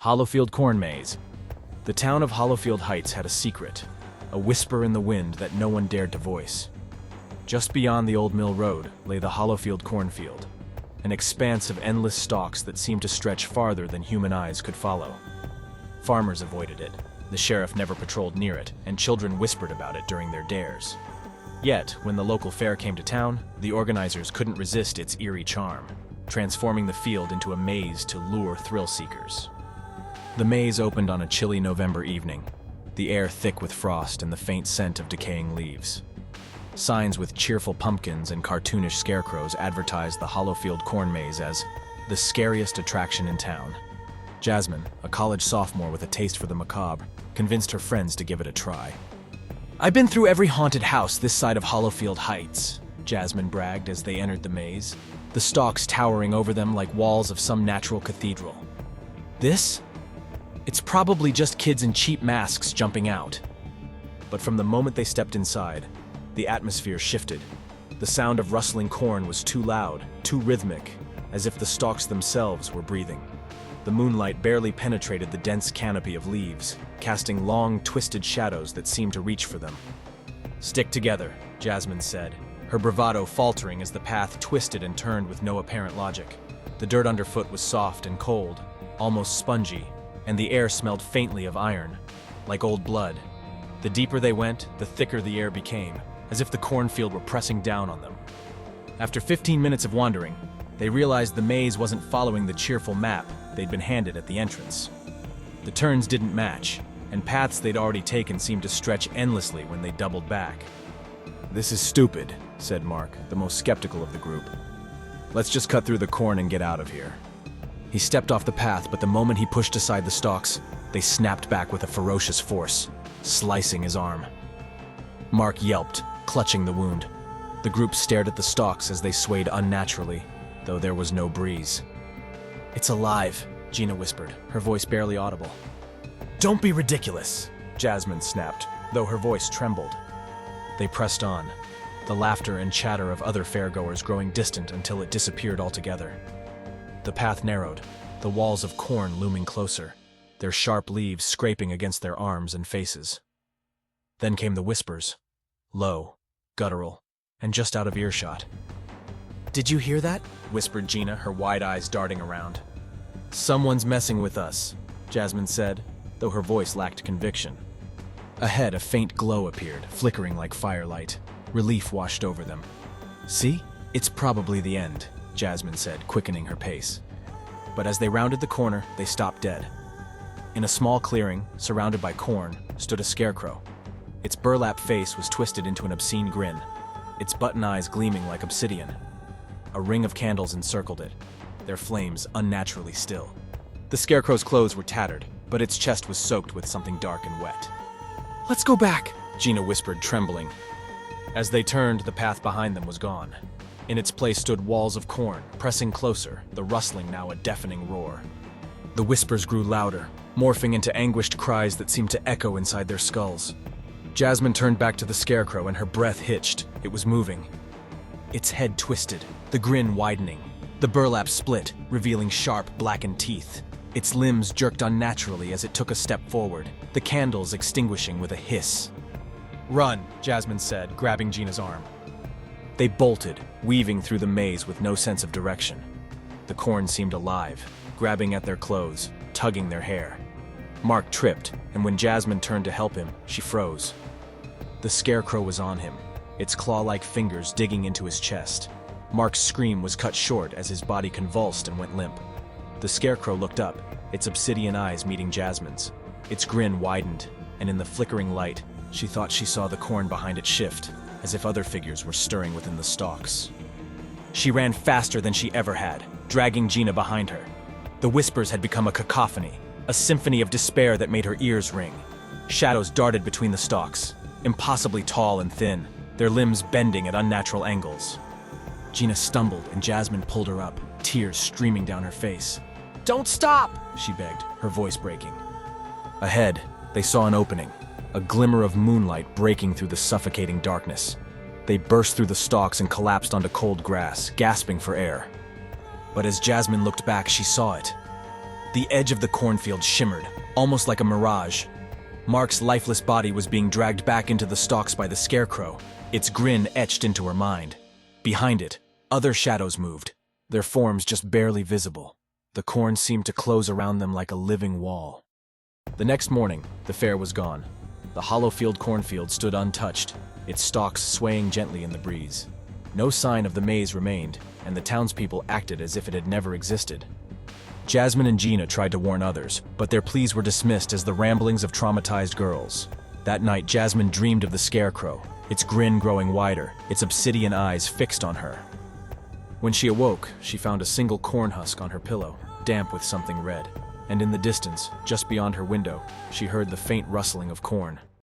Hollowfield Corn Maze. The town of Hollowfield Heights had a secret, a whisper in the wind that no one dared to voice. Just beyond the old mill road lay the Hollowfield cornfield, an expanse of endless stalks that seemed to stretch farther than human eyes could follow. Farmers avoided it, the sheriff never patrolled near it, and children whispered about it during their dares. Yet, when the local fair came to town, the organizers couldn't resist its eerie charm, transforming the field into a maze to lure thrill-seekers. The maze opened on a chilly November evening, the air thick with frost and the faint scent of decaying leaves. Signs with cheerful pumpkins and cartoonish scarecrows advertised the Hollowfield Corn Maze as the scariest attraction in town. Jasmin, a college sophomore with a taste for the macabre, convinced her friends to give it a try. "I've been through every haunted house this side of Hollowfield Heights," Jasmin bragged as they entered the maze, the stalks towering over them like walls of some natural cathedral. "This? It's probably just kids in cheap masks jumping out." But from the moment they stepped inside, the atmosphere shifted. The sound of rustling corn was too loud, too rhythmic, as if the stalks themselves were breathing. The moonlight barely penetrated the dense canopy of leaves, casting long, twisted shadows that seemed to reach for them. "Stick together," Jasmin said, her bravado faltering as the path twisted and turned with no apparent logic. The dirt underfoot was soft and cold, almost spongy, and the air smelled faintly of iron, like old blood. The deeper they went, the thicker the air became, as if the cornfield were pressing down on them. After 15 minutes of wandering, they realized the maze wasn't following the cheerful map they'd been handed at the entrance. The turns didn't match, and paths they'd already taken seemed to stretch endlessly when they doubled back. "This is stupid," said Mark, the most skeptical of the group. "Let's just cut through the corn and get out of here." He stepped off the path, but the moment he pushed aside the stalks, they snapped back with a ferocious force, slicing his arm. Mark yelped, clutching the wound. The group stared at the stalks as they swayed unnaturally, though there was no breeze. "It's alive," Gina whispered, her voice barely audible. "Don't be ridiculous," Jasmin snapped, though her voice trembled. They pressed on, the laughter and chatter of other fairgoers growing distant until it disappeared altogether. The path narrowed, the walls of corn looming closer, their sharp leaves scraping against their arms and faces. Then came the whispers, low, guttural, and just out of earshot. "Did you hear that?" whispered Gina, her wide eyes darting around. "Someone's messing with us," Jasmin said, though her voice lacked conviction. Ahead, a faint glow appeared, flickering like firelight. Relief washed over them. "See? It's probably the end," Jasmin said, quickening her pace. But as they rounded the corner, they stopped dead. In a small clearing, surrounded by corn, stood a scarecrow. Its burlap face was twisted into an obscene grin, its button eyes gleaming like obsidian. A ring of candles encircled it, their flames unnaturally still. The scarecrow's clothes were tattered, but its chest was soaked with something dark and wet. "Let's go back," Gina whispered, trembling. As they turned, the path behind them was gone. In its place stood walls of corn, pressing closer, the rustling now a deafening roar. The whispers grew louder, morphing into anguished cries that seemed to echo inside their skulls. Jasmin turned back to the scarecrow and her breath hitched. It was moving. Its head twisted, the grin widening. The burlap split, revealing sharp, blackened teeth. Its limbs jerked unnaturally as it took a step forward, the candles extinguishing with a hiss. "Run," Jasmin said, grabbing Gina's arm. They bolted, weaving through the maze with no sense of direction. The corn seemed alive, grabbing at their clothes, tugging their hair. Mark tripped, and when Jasmin turned to help him, she froze. The scarecrow was on him, its claw-like fingers digging into his chest. Mark's scream was cut short as his body convulsed and went limp. The scarecrow looked up, its obsidian eyes meeting Jasmin's. Its grin widened, and in the flickering light, she thought she saw the corn behind it shift, as if other figures were stirring within the stalks. She ran faster than she ever had, dragging Gina behind her. The whispers had become a cacophony, a symphony of despair that made her ears ring. Shadows darted between the stalks, impossibly tall and thin, their limbs bending at unnatural angles. Gina stumbled and Jasmin pulled her up, tears streaming down her face. "Don't stop!" she begged, her voice breaking. Ahead, they saw an opening, a glimmer of moonlight breaking through the suffocating darkness. They burst through the stalks and collapsed onto cold grass, gasping for air. But as Jasmin looked back, she saw it. The edge of the cornfield shimmered, almost like a mirage. Mark's lifeless body was being dragged back into the stalks by the scarecrow, its grin etched into her mind. Behind it, other shadows moved, their forms just barely visible. The corn seemed to close around them like a living wall. The next morning, the fair was gone. The Hollowfield cornfield stood untouched, its stalks swaying gently in the breeze. No sign of the maze remained, and the townspeople acted as if it had never existed. Jasmin and Gina tried to warn others, but their pleas were dismissed as the ramblings of traumatized girls. That night, Jasmin dreamed of the scarecrow, its grin growing wider, its obsidian eyes fixed on her. When she awoke, she found a single corn husk on her pillow, damp with something red. And in the distance, just beyond her window, she heard the faint rustling of corn.